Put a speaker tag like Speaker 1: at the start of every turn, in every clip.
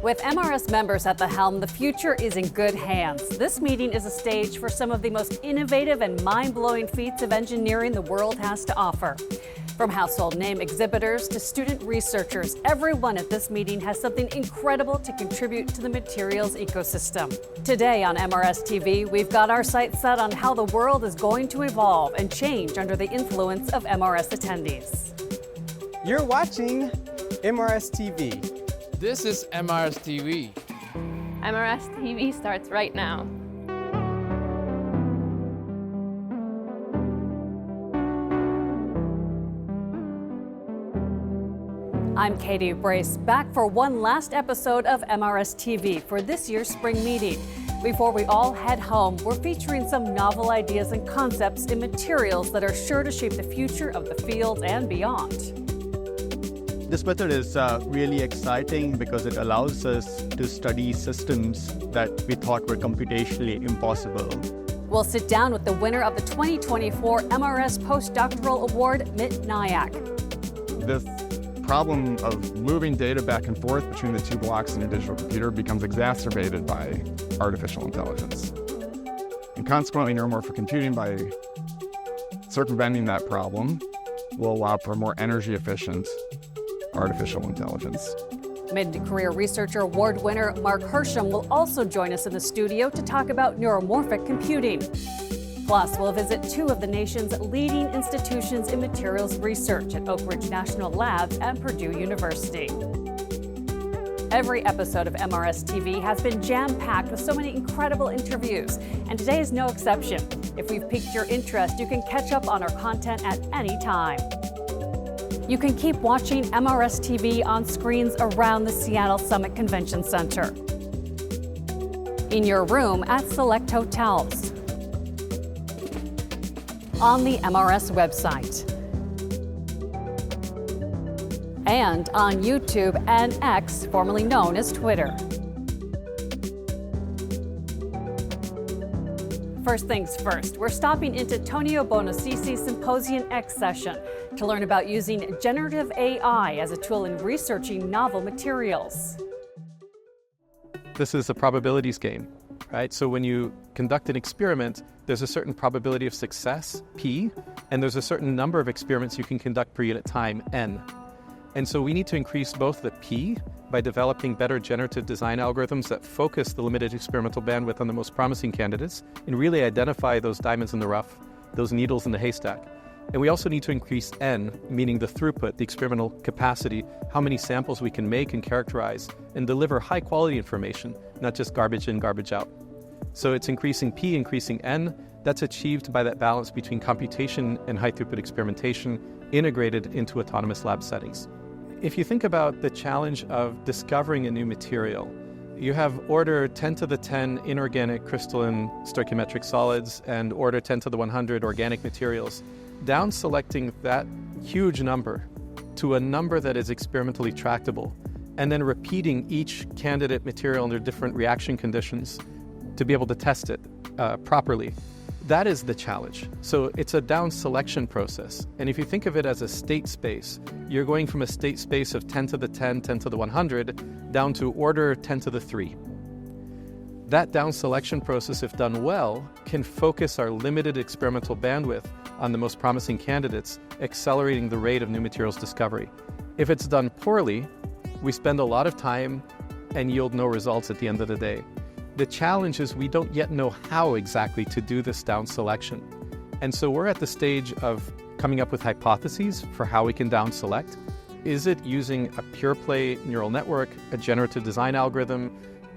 Speaker 1: With MRS members at the helm, the future is in good hands. This meeting is a stage for some of the most innovative and mind-blowing feats of engineering the world has to offer. From household name exhibitors to student researchers, everyone at this meeting has something incredible to contribute to the materials ecosystem. Today on MRS TV, we've got our sights set on how the world is going to evolve and change under the influence of MRS attendees.
Speaker 2: You're watching MRS TV.
Speaker 3: This is MRS TV.
Speaker 4: MRS TV starts right now.
Speaker 1: I'm Katie Brace, back for one last episode of MRS TV for this year's spring meeting. Before we all head home, we're featuring some novel ideas and concepts in materials that are sure to shape the future of the field and beyond.
Speaker 5: This method is really exciting because it allows us to study systems that we thought were computationally impossible.
Speaker 1: We'll sit down with the winner of the 2024 MRS Postdoctoral Award, Mit Naik.
Speaker 6: This problem of moving data back and forth between the two blocks in a digital computer becomes exacerbated by artificial intelligence. And consequently, neuromorphic computing, by circumventing that problem, will allow for more energy-efficient artificial intelligence.
Speaker 1: Mid-career researcher award winner Mark Hersam will also join us in the studio to talk about neuromorphic computing. Plus, we'll visit two of the nation's leading institutions in materials research at Oak Ridge National Labs and Purdue University. Every episode of MRS TV has been jam-packed with so many incredible interviews, and today is no exception. If we've piqued your interest, you can catch up on our content at any time. You can keep watching MRS TV on screens around the Seattle Summit Convention Center, in your room at select hotels, on the MRS website, and on YouTube and X, formerly known as Twitter. First things first, we're stopping into Tonio Buonassisi's Symposium X session to learn about using generative AI as a tool in researching novel materials.
Speaker 7: This is a probabilities game, right? So when you conduct an experiment, there's a certain probability of success, P, and there's a certain number of experiments you can conduct per unit time, N. And so we need to increase both the P by developing better generative design algorithms that focus the limited experimental bandwidth on the most promising candidates and really identify those diamonds in the rough, those needles in the haystack. And we also need to increase N, meaning the throughput, the experimental capacity, how many samples we can make and characterize and deliver high quality information, not just garbage in, garbage out. So it's increasing P, increasing N. That's achieved by that balance between computation and high throughput experimentation integrated into autonomous lab settings. If you think about the challenge of discovering a new material, you have order 10 to the 10 inorganic crystalline stoichiometric solids and order 10 to the 100 organic materials. Down selecting that huge number to a number that is experimentally tractable, and then repeating each candidate material under different reaction conditions to be able to test it properly. That is the challenge. So it's a down selection process. And if you think of it as a state space, you're going from a state space of 10 to the 10, 10 to the 100, down to order 10 to the 3. That down selection process, if done well, can focus our limited experimental bandwidth on the most promising candidates, accelerating the rate of new materials discovery. If it's done poorly, we spend a lot of time and yield no results at the end of the day. The challenge is we don't yet know how exactly to do this down selection. And so we're at the stage of coming up with hypotheses for how we can down select. Is it using a pure play neural network, a generative design algorithm,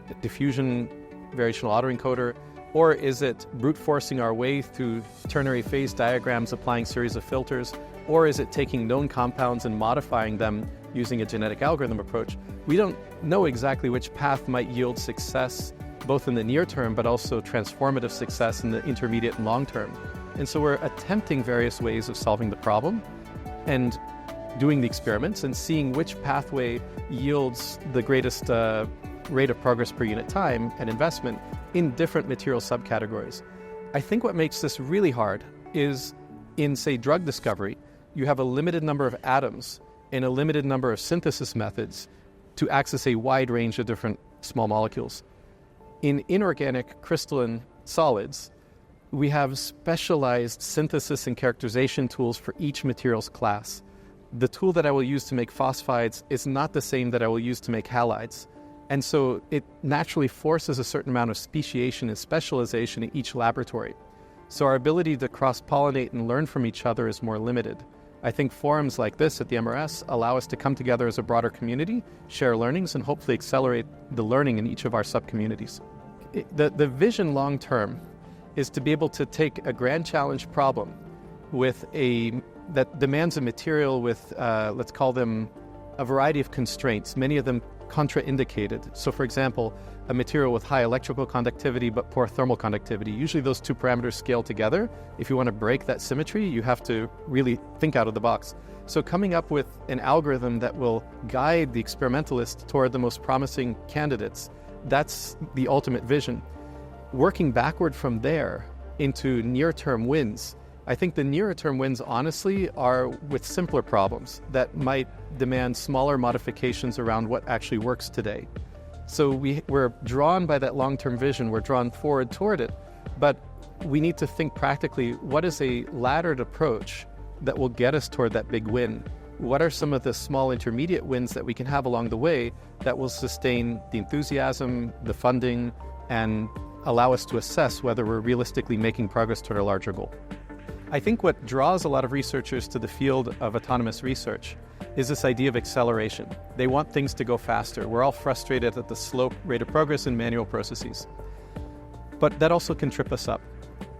Speaker 7: a diffusion variational autoencoder, or is it brute forcing our way through ternary phase diagrams, applying series of filters, or is it taking known compounds and modifying them using a genetic algorithm approach? We don't know exactly which path might yield success both in the near term, but also transformative success in the intermediate and long term. And so we're attempting various ways of solving the problem and doing the experiments and seeing which pathway yields the greatest rate of progress per unit time and investment in different material subcategories. I think what makes this really hard is in, say, drug discovery, you have a limited number of atoms and a limited number of synthesis methods to access a wide range of different small molecules. In inorganic crystalline solids, we have specialized synthesis and characterization tools for each materials class. The tool that I will use to make phosphides is not the same that I will use to make halides. And so it naturally forces a certain amount of speciation and specialization in each laboratory. So our ability to cross-pollinate and learn from each other is more limited. I think forums like this at the MRS allow us to come together as a broader community, share learnings, and hopefully accelerate the learning in each of our sub-communities. The vision long-term is to be able to take a grand challenge problem that demands a material with, let's call them, a variety of constraints, many of them contraindicated. So for example, a material with high electrical conductivity but poor thermal conductivity. Usually those two parameters scale together. If you want to break that symmetry, you have to really think out of the box. So coming up with an algorithm that will guide the experimentalist toward the most promising candidates, that's the ultimate vision. Working backward from there into near-term wins, I think the nearer-term wins, honestly, are with simpler problems that might demand smaller modifications around what actually works today. So we're drawn by that long-term vision, we're drawn forward toward it, but we need to think practically, what is a laddered approach that will get us toward that big win? What are some of the small intermediate wins that we can have along the way that will sustain the enthusiasm, the funding, and allow us to assess whether we're realistically making progress toward a larger goal? I think what draws a lot of researchers to the field of autonomous research is this idea of acceleration. They want things to go faster. We're all frustrated at the slow rate of progress in manual processes. But that also can trip us up,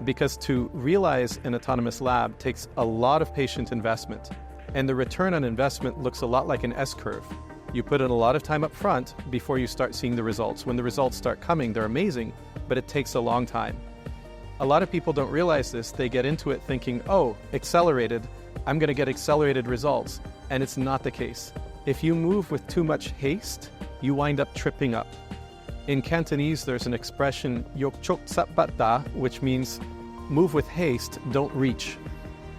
Speaker 7: because to realize an autonomous lab takes a lot of patient investment, and the return on investment looks a lot like an S-curve. You put in a lot of time up front before you start seeing the results. When the results start coming, they're amazing, but it takes a long time. A lot of people don't realize this. They get into it thinking, oh, accelerated, I'm going to get accelerated results. And it's not the case. If you move with too much haste, you wind up tripping up. In Cantonese, there's an expression, yok chok sapata, which means move with haste, don't reach.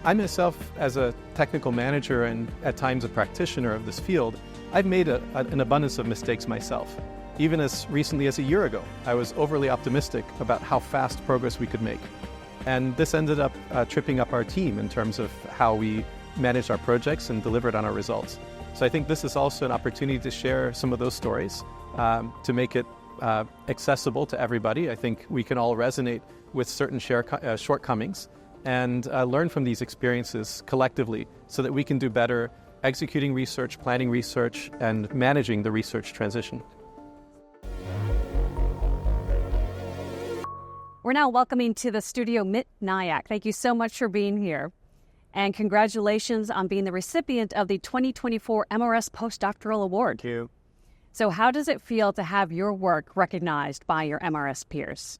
Speaker 7: I myself, as a technical manager and at times a practitioner of this field, I've made an abundance of mistakes myself. Even as recently as a year ago, I was overly optimistic about how fast progress we could make. And this ended up tripping up our team in terms of how we managed our projects and delivered on our results. So I think this is also an opportunity to share some of those stories, to make it accessible to everybody. I think we can all resonate with certain shortcomings and learn from these experiences collectively so that we can do better executing research, planning research, and managing the research transition.
Speaker 1: We're now welcoming to the studio Mit Naik. Thank you so much for being here. And congratulations on being the recipient of the 2024 MRS Postdoctoral Award.
Speaker 5: Thank you.
Speaker 1: So how does it feel to have your work recognized by your MRS peers?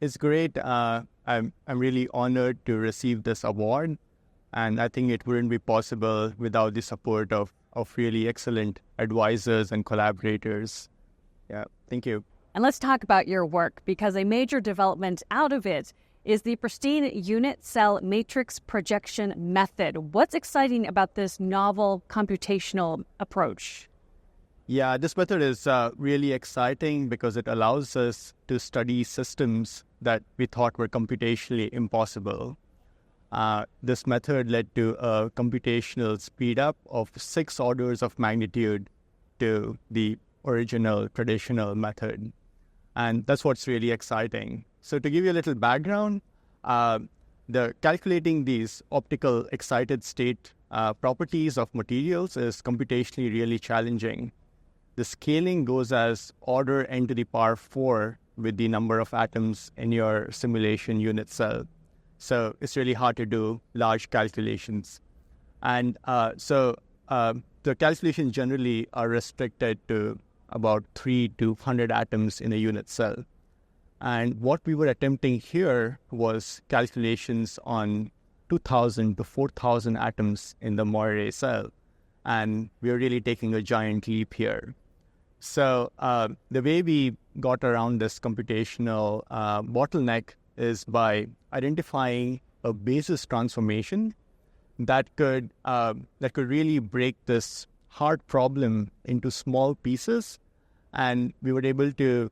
Speaker 5: It's great. I'm really honored to receive this award. And I think it wouldn't be possible without the support of really excellent advisors and collaborators. Yeah, thank you.
Speaker 1: And let's talk about your work, because a major development out of it is the pristine unit cell matrix projection method. What's exciting about this novel computational approach?
Speaker 5: Yeah, this method is really exciting because it allows us to study systems that we thought were computationally impossible. This method led to a computational speed up of 6 orders of magnitude to the original traditional method. And that's what's really exciting. So to give you a little background, calculating these optical excited state properties of materials is computationally really challenging. The scaling goes as order n to the power 4 with the number of atoms in your simulation unit cell. So it's really hard to do large calculations. And the calculations generally are restricted to about 3 to 100 atoms in a unit cell. And what we were attempting here was calculations on 2,000 to 4,000 atoms in the Moiré cell. And we are really taking a giant leap here. So the way we got around this computational bottleneck is by identifying a basis transformation that could really break this hard problem into small pieces, and we were able to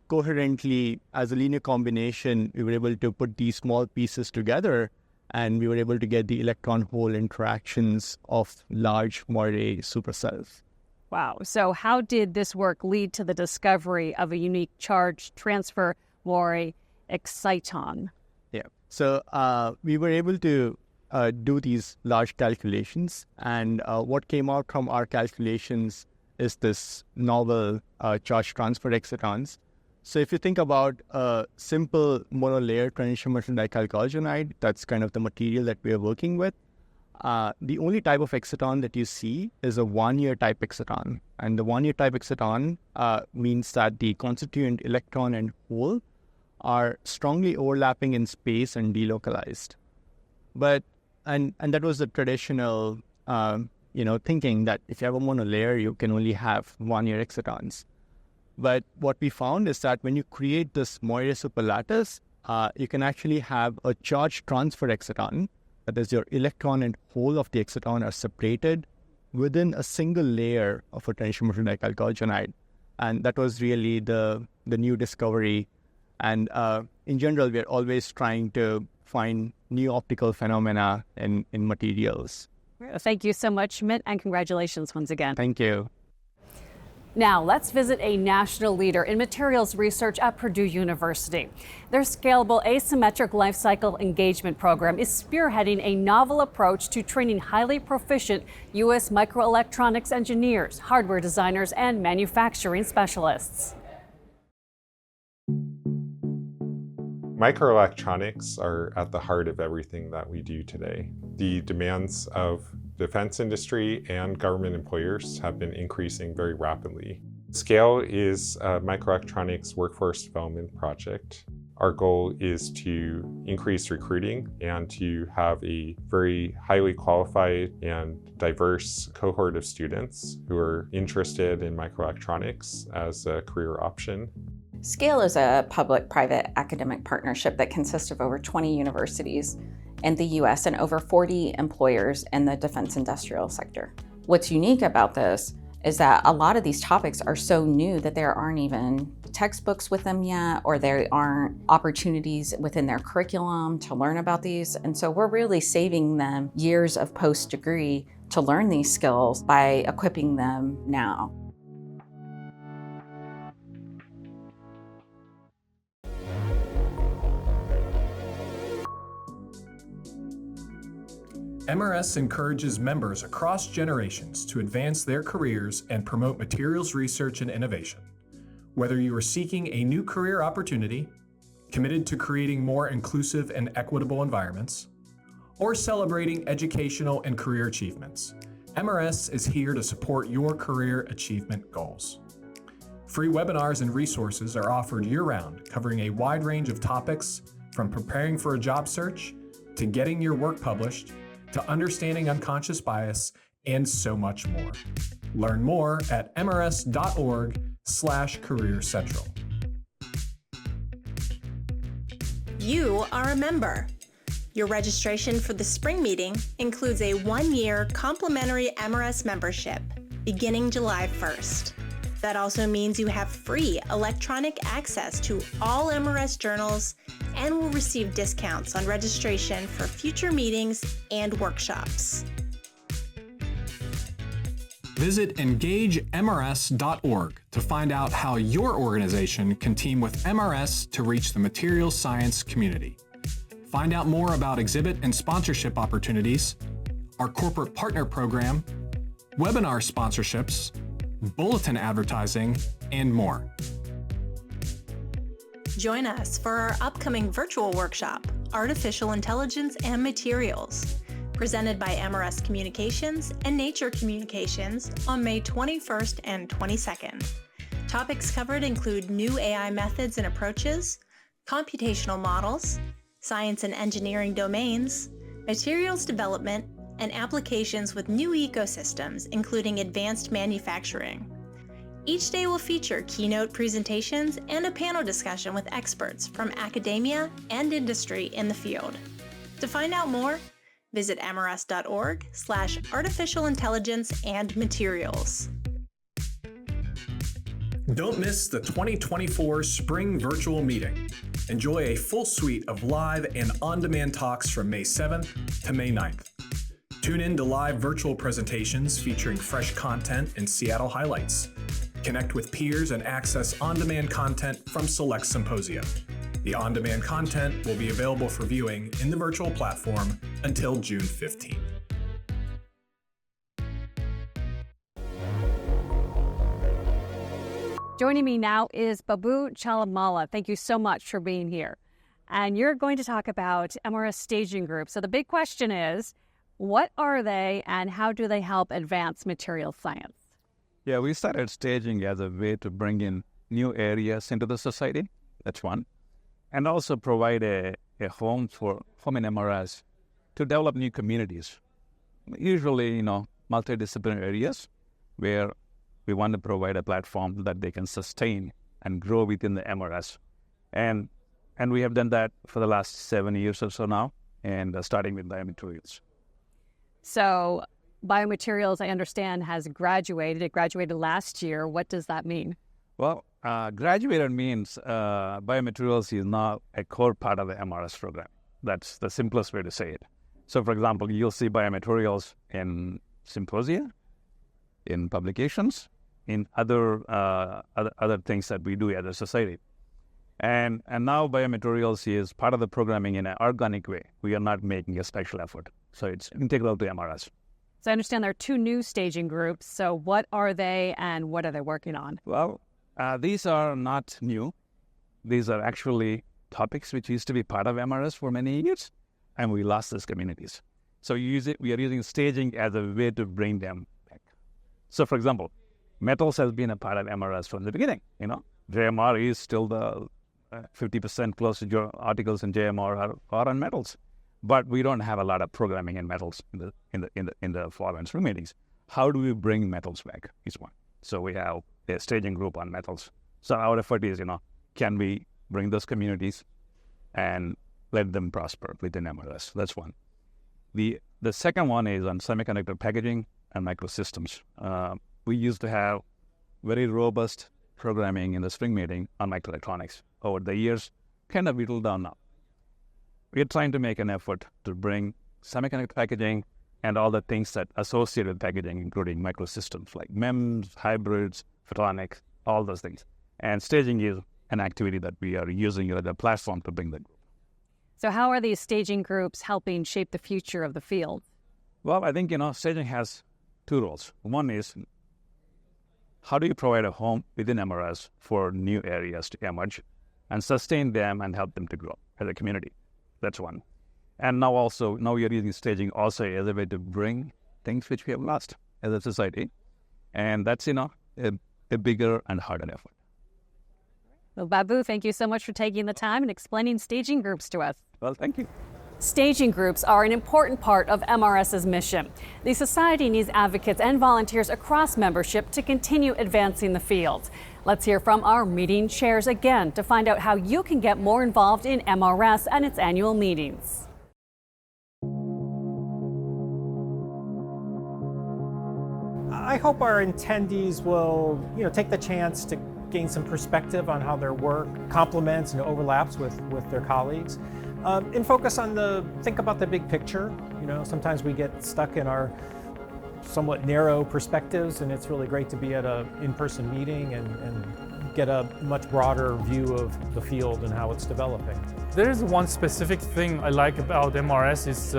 Speaker 5: coherently, as a linear combination, we were able to put these small pieces together, and we were able to get the electron-hole interactions of large Moiré supercells.
Speaker 1: Wow. So how did this work lead to the discovery of a unique charge transfer Moiré exciton?
Speaker 5: Yeah. So we were able to do these large calculations, and what came out from our calculations is this novel charge transfer excitons. So if you think about a simple monolayer transition dichalcogenoid, that's kind of the material that we are working with. The only type of exciton that you see is a one-year type exciton. And the one-year type exciton means that the constituent electron and hole are strongly overlapping in space and delocalized. But and that was the traditional thinking that if you have a monolayer, you can only have one-year excitons. But what we found is that when you create this Moiré superlattice, you can actually have a charge transfer exciton. That is, your electron and hole of the exciton are separated within a single layer of a transition dichalcogenoid. And that was really the new discovery. And in general, we're always trying to find new optical phenomena in materials.
Speaker 1: Thank you so much, Mint, and congratulations once again.
Speaker 5: Thank you.
Speaker 1: Now, let's visit a national leader in materials research at Purdue University. Their Scalable Asymmetric Lifecycle Engagement Program is spearheading a novel approach to training highly proficient U.S. microelectronics engineers, hardware designers, and manufacturing specialists.
Speaker 8: Microelectronics are at the heart of everything that we do today. The demands of defense industry and government employers have been increasing very rapidly. SCALE is a microelectronics workforce development project. Our goal is to increase recruiting and to have a very highly qualified and diverse cohort of students who are interested in microelectronics as a career option.
Speaker 9: SCALE is a public-private academic partnership that consists of over 20 universities in the US and over 40 employers in the defense industrial sector. What's unique about this is that a lot of these topics are so new that there aren't even textbooks with them yet, or there aren't opportunities within their curriculum to learn about these. And so we're really saving them years of post-degree to learn these skills by equipping them now.
Speaker 10: MRS encourages members across generations to advance their careers and promote materials research and innovation. Whether you are seeking a new career opportunity, committed to creating more inclusive and equitable environments, or celebrating educational and career achievements, MRS is here to support your career achievement goals. Free webinars and resources are offered year-round, covering a wide range of topics from preparing for a job search to getting your work published, to understanding unconscious bias, and so much more. Learn more at mrs.org/careercentral.
Speaker 11: You are a member. Your registration for the spring meeting includes a one-year complimentary MRS membership beginning July 1st. That also means you have free electronic access to all MRS journals and will receive discounts on registration for future meetings and workshops.
Speaker 10: Visit engagemrs.org to find out how your organization can team with MRS to reach the materials science community. Find out more about exhibit and sponsorship opportunities, our corporate partner program, webinar sponsorships, bulletin advertising, and more.
Speaker 11: Join us for our upcoming virtual workshop, Artificial Intelligence and Materials, presented by MRS Communications and Nature Communications on May 21st and 22nd. Topics covered include new AI methods and approaches, computational models, science and engineering domains, materials development, and applications with new ecosystems, including advanced manufacturing. Each day will feature keynote presentations and a panel discussion with experts from academia and industry in the field. To find out more, Visit mrs.org/artificial intelligence and materials.
Speaker 10: Don't miss the 2024 Spring Virtual Meeting. Enjoy a full suite of live and on-demand talks from May 7th to May 9th. Tune in to live virtual presentations featuring fresh content and Seattle highlights. Connect with peers and access on-demand content from select symposia. The on-demand content will be available for viewing in the virtual platform until June 15th.
Speaker 1: Joining me now is Babu Chalamala. Thank you so much for being here. And you're going to talk about MRS staging groups. So the big question is, what are they and how do they help advance material science?
Speaker 12: Yeah, we started staging as a way to bring in new areas into the society. That's one. And also provide a home for women MRS to develop new communities. Usually, multidisciplinary areas where we want to provide a platform that they can sustain and grow within the MRS. And we have done that for the last 7 years or so now, and starting with biomaterials.
Speaker 1: So biomaterials, I understand, has graduated. It graduated last year. What does that mean?
Speaker 12: Well, graduated means biomaterials is now a core part of the MRS program. That's the simplest way to say it. So, for example, you'll see biomaterials in symposia, in publications, in other things that we do as a society. And now biomaterials is part of the programming in an organic way. We are not making a special effort. So it's integral to MRS.
Speaker 1: So I understand there are 2 new staging groups. So what are they and what are they working on?
Speaker 12: Well, these are not new. These are actually topics which used to be part of MRS for many years, and we lost these communities. So we are using staging as a way to bring them back. So, for example, metals has been a part of MRS from the beginning. JMR is still the 50% close to your articles in JMR are on metals. But we don't have a lot of programming in metals in the fall and spring meetings. How do we bring metals back is one. So we have a staging group on metals. So our effort is, can we bring those communities and let them prosper within MRS? That's one. The second one is on semiconductor packaging and microsystems. We used to have very robust programming in the spring meeting on microelectronics. Over the years, kind of whittled down now. We're trying to make an effort to bring semiconductor packaging and all the things that associate with packaging, including microsystems like MEMS, hybrids, photonics, all those things. And staging is an activity that we are using as a platform to bring the group.
Speaker 1: So how are these staging groups helping shape the future of the field?
Speaker 12: Well, I think, staging has 2 roles. One is, how do you provide a home within MRS for new areas to emerge and sustain them and help them to grow as a community? That's one. And now we are using staging also as a way to bring things which we have lost as a society. And that's, a bigger and harder effort.
Speaker 1: Well, Babu, thank you so much for taking the time and explaining staging groups to us.
Speaker 12: Well, thank you.
Speaker 1: Staging groups are an important part of MRS's mission. The Society needs advocates and volunteers across membership to continue advancing the field. Let's hear from our meeting chairs again to find out how you can get more involved in MRS and its annual meetings.
Speaker 2: I hope our attendees will, take the chance to gain some perspective on how their work complements and overlaps with their colleagues. And focus on think about the big picture. Sometimes we get stuck in our somewhat narrow perspectives, and it's really great to be at an in-person meeting and get a much broader view of the field and how it's developing.
Speaker 13: There is one specific thing I like about MRS is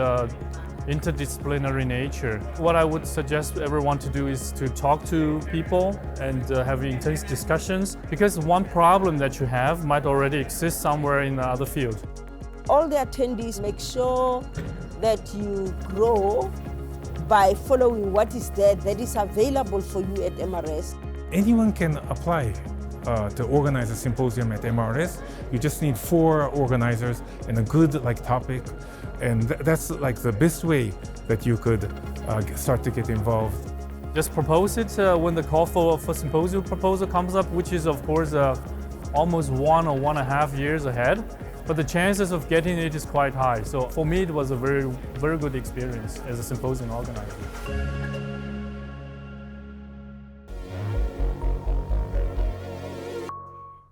Speaker 13: interdisciplinary nature. What I would suggest everyone to do is to talk to people and have intense discussions, because one problem that you have might already exist somewhere in the other field.
Speaker 14: All the attendees make sure that you grow by following what is there that is available for you at MRS.
Speaker 15: Anyone can apply to organize a symposium at MRS. You just need 4 organizers and a good topic, and that's the best way that you could start to get involved.
Speaker 13: Just propose it when the call for symposium proposal comes up, which is of course almost 1 or 1.5 years ahead. but the chances of getting it is quite high. So for me, it was a very, very good experience as a symposium organizer.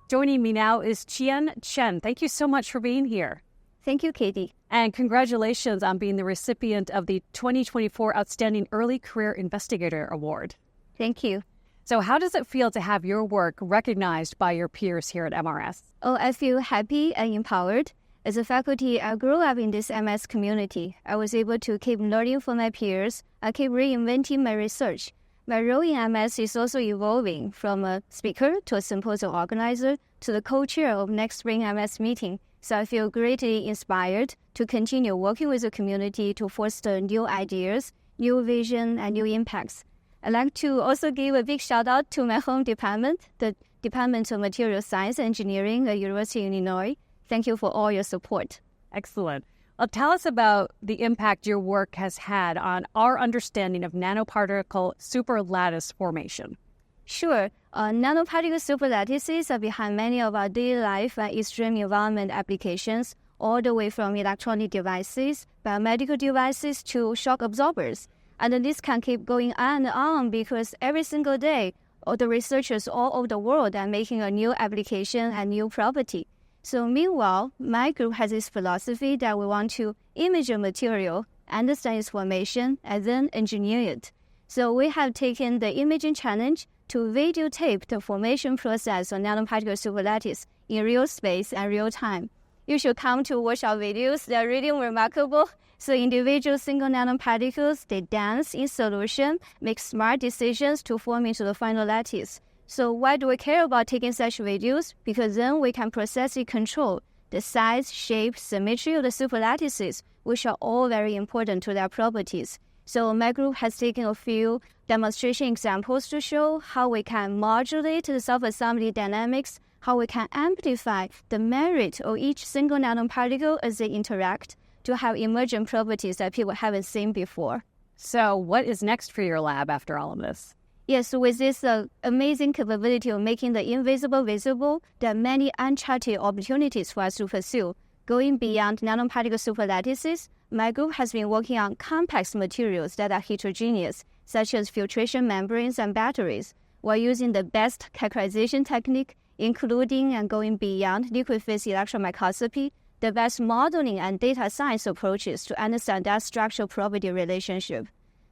Speaker 1: Joining me now is Qian Chen. Thank you so much for being here.
Speaker 16: Thank you, Katie.
Speaker 1: And congratulations on being the recipient of the 2024 Outstanding Early Career Investigator Award.
Speaker 16: Thank you.
Speaker 1: So how does it feel to have your work recognized by your peers here at MRS?
Speaker 16: Oh, I feel happy and empowered. As a faculty, I grew up in this MS community. I was able to keep learning from my peers. I keep reinventing my research. My role in MS is also evolving from a speaker to a symposium organizer to the co-chair of next spring MS meeting. So I feel greatly inspired to continue working with the community to foster new ideas, new vision, and new impacts. I'd like to also give a big shout out to my home department, the Department of Material Science and Engineering at University of Illinois. Thank you for all your support.
Speaker 1: Excellent. Well, tell us about the impact your work has had on our understanding of nanoparticle superlattice formation.
Speaker 16: Sure. Nanoparticle superlattices are behind many of our daily life and extreme environment applications, all the way from electronic devices, biomedical devices to shock absorbers. And this can keep going on and on because every single day, all the researchers all over the world are making a new application and new property. So meanwhile, my group has this philosophy that we want to image a material, understand its formation, and then engineer it. So we have taken the imaging challenge to videotape the formation process of nanoparticle superlattice in real space and real time. You should come to watch our videos. They're really remarkable. So individual single nanoparticles, they dance in solution, make smart decisions to form into the final lattice. So why do we care about taking such videos? Because then we can precisely control the size, shape, symmetry of the superlattices, which are all very important to their properties. So my group has taken a few demonstration examples to show how we can modulate the self-assembly dynamics, how we can amplify the merit of each single nanoparticle as they interact to have emergent properties that people haven't seen before.
Speaker 1: So what is next for your lab after all of this?
Speaker 16: Yes, with this amazing capability of making the invisible visible, there are many uncharted opportunities for us to pursue. Going beyond nanoparticle superlattices, my group has been working on complex materials that are heterogeneous, such as filtration membranes and batteries. We're using the best characterization technique, including and going beyond liquid phase electron microscopy, the best modeling and data science approaches to understand that structural property relationship.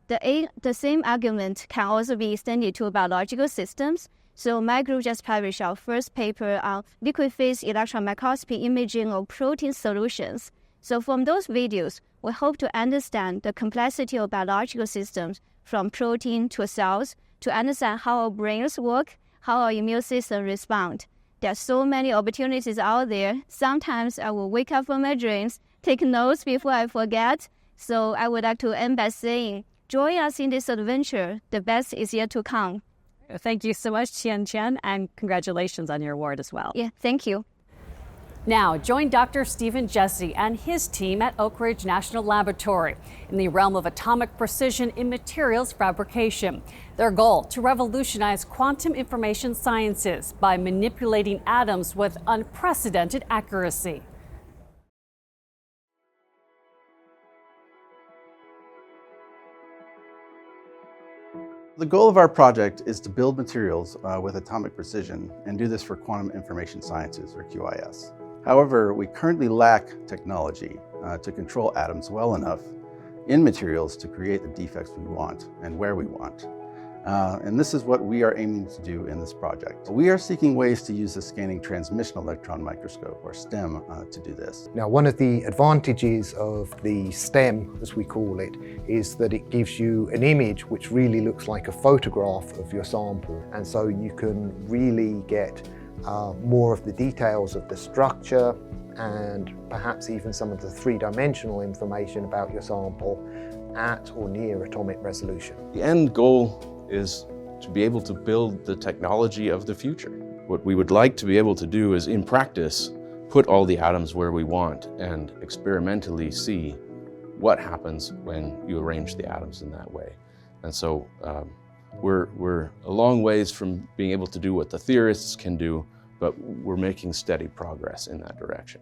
Speaker 16: The same argument can also be extended to biological systems. So my group just published our first paper on liquid phase electron microscopy imaging of protein solutions. So from those videos, we hope to understand the complexity of biological systems from protein to cells to understand how our brains work, how our immune system respond. There are so many opportunities out there. Sometimes I will wake up from my dreams, take notes before I forget. So I would like to end by saying, join us in this adventure. The best is yet to come.
Speaker 1: Thank you so much, Qian Chen, and congratulations on your award as well.
Speaker 16: Yeah, thank you.
Speaker 1: Now, join Dr. Stephen Jesse and his team at Oak Ridge National Laboratory in the realm of atomic precision in materials fabrication. Their goal, to revolutionize quantum information sciences by manipulating atoms with unprecedented accuracy.
Speaker 17: The goal of our project is to build materials with atomic precision and do this for quantum information sciences, or QIS. However, we currently lack technology to control atoms well enough in materials to create the defects we want and where we want. And this is what we are aiming to do in this project. We are seeking ways to use the scanning transmission electron microscope, or STEM, to do this.
Speaker 18: Now, one of the advantages of the STEM, as we call it, is that it gives you an image which really looks like a photograph of your sample. And so you can really get more of the details of the structure and perhaps even some of the three-dimensional information about your sample at or near atomic resolution.
Speaker 19: The end goal is to be able to build the technology of the future. What we would like to be able to do is, in practice, put all the atoms where we want and experimentally see what happens when you arrange the atoms in that way. And so we're a long ways from being able to do what the theorists can do, but we're making steady progress in that direction.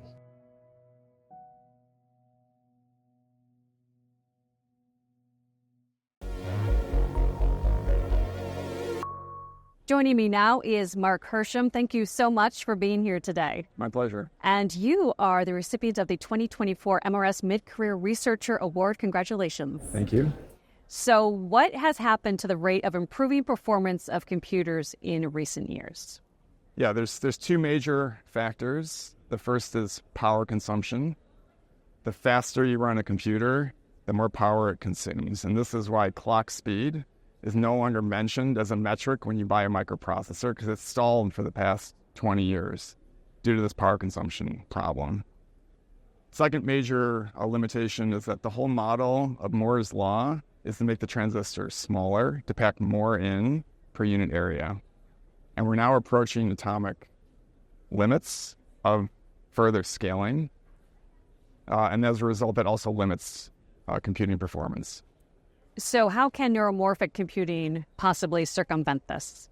Speaker 1: Joining me now is Mark Hersam. Thank you so much for being here today.
Speaker 6: My pleasure.
Speaker 1: And you are the recipient of the 2024 MRS Mid-Career Researcher Award. Congratulations.
Speaker 6: Thank you.
Speaker 1: So what has happened to the rate of improving performance of computers in recent years?
Speaker 6: Yeah, there's two major factors. The first is power consumption. The faster you run a computer, the more power it consumes. And this is why clock speed is no longer mentioned as a metric when you buy a microprocessor, because it's stalled for the past 20 years due to this power consumption problem. Second major limitation is that the whole model of Moore's law is to make the transistor smaller, to pack more in per unit area. And we're now approaching atomic limits of further scaling. And as a result, that also limits computing performance.
Speaker 1: So how can neuromorphic computing possibly circumvent this?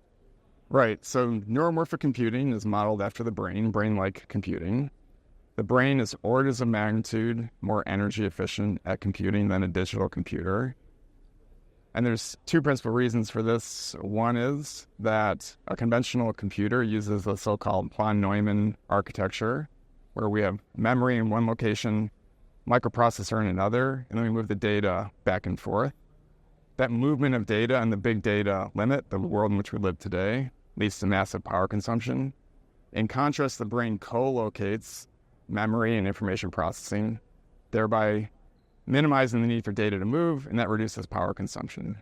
Speaker 6: Right. So neuromorphic computing is modeled after the brain-like computing. The brain is orders of magnitude more energy efficient at computing than a digital computer. And there's two principal reasons for this. One is that a conventional computer uses a so-called von Neumann architecture, where we have memory in one location, microprocessor in another, and then we move the data back and forth. That movement of data and the big data limit, the world in which we live today, leads to massive power consumption. In contrast, the brain co-locates memory and information processing, thereby minimizing the need for data to move, and that reduces power consumption.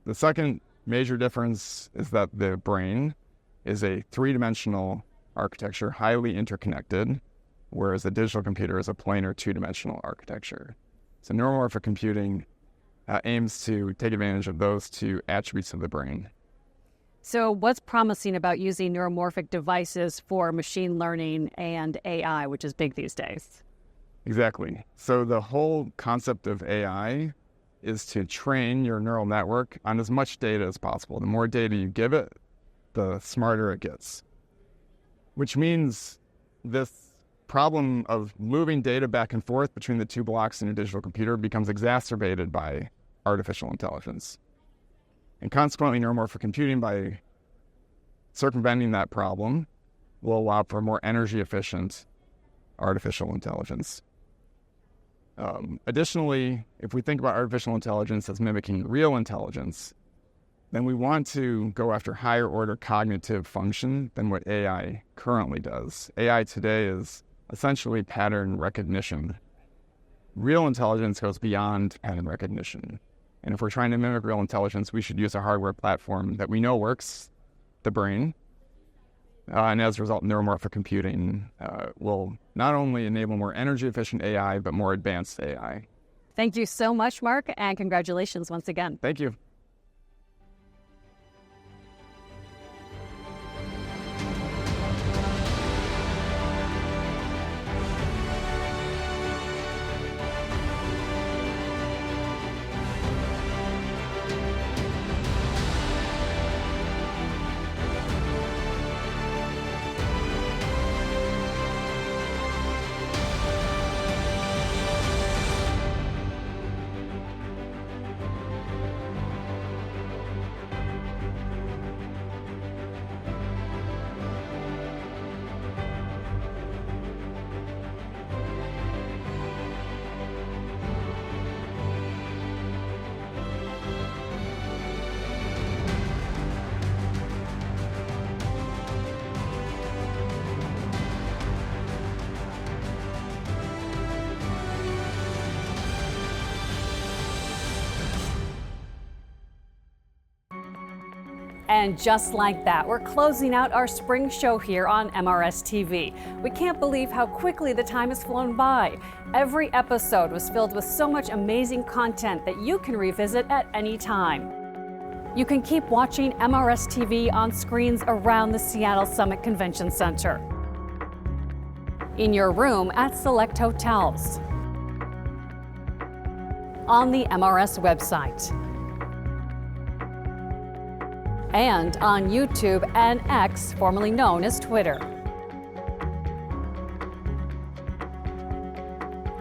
Speaker 6: The second major difference is that the brain is a three-dimensional architecture, highly interconnected, whereas a digital computer is a planar two-dimensional architecture. So neuromorphic computing aims to take advantage of those two attributes of the brain.
Speaker 1: So what's promising about using neuromorphic devices for machine learning and AI, which is big these days?
Speaker 6: Exactly. So the whole concept of AI is to train your neural network on as much data as possible. The more data you give it, the smarter it gets. Which means this problem of moving data back and forth between the two blocks in a digital computer becomes exacerbated by artificial intelligence. And consequently, neuromorphic computing, by circumventing that problem, will allow for more energy-efficient artificial intelligence. Additionally, if we think about artificial intelligence as mimicking real intelligence, then we want to go after higher order cognitive function than what AI currently does. AI today is essentially pattern recognition. Real intelligence goes beyond pattern recognition. And if we're trying to mimic real intelligence, we should use a hardware platform that we know works, the brain. And as a result, neuromorphic computing will not only enable more energy-efficient AI, but more advanced AI.
Speaker 1: Thank you so much, Mark, and congratulations once again.
Speaker 6: Thank you.
Speaker 1: And just like that, we're closing out our spring show here on MRS TV. We can't believe how quickly the time has flown by. Every episode was filled with so much amazing content that you can revisit at any time. You can keep watching MRS TV on screens around the Seattle Summit Convention Center, in your room at select hotels, on the MRS website, and on YouTube and X, formerly known as Twitter.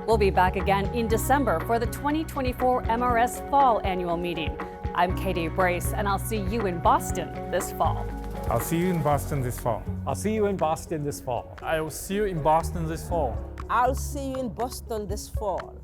Speaker 1: We'll be back again in December for the 2024 MRS Fall Annual Meeting. I'm Katie Brace, and I'll see you in Boston this fall.
Speaker 15: I'll see you in Boston this fall.
Speaker 2: I'll see you in Boston this fall.
Speaker 13: I will see you in Boston this fall.
Speaker 14: I'll see you in Boston this fall.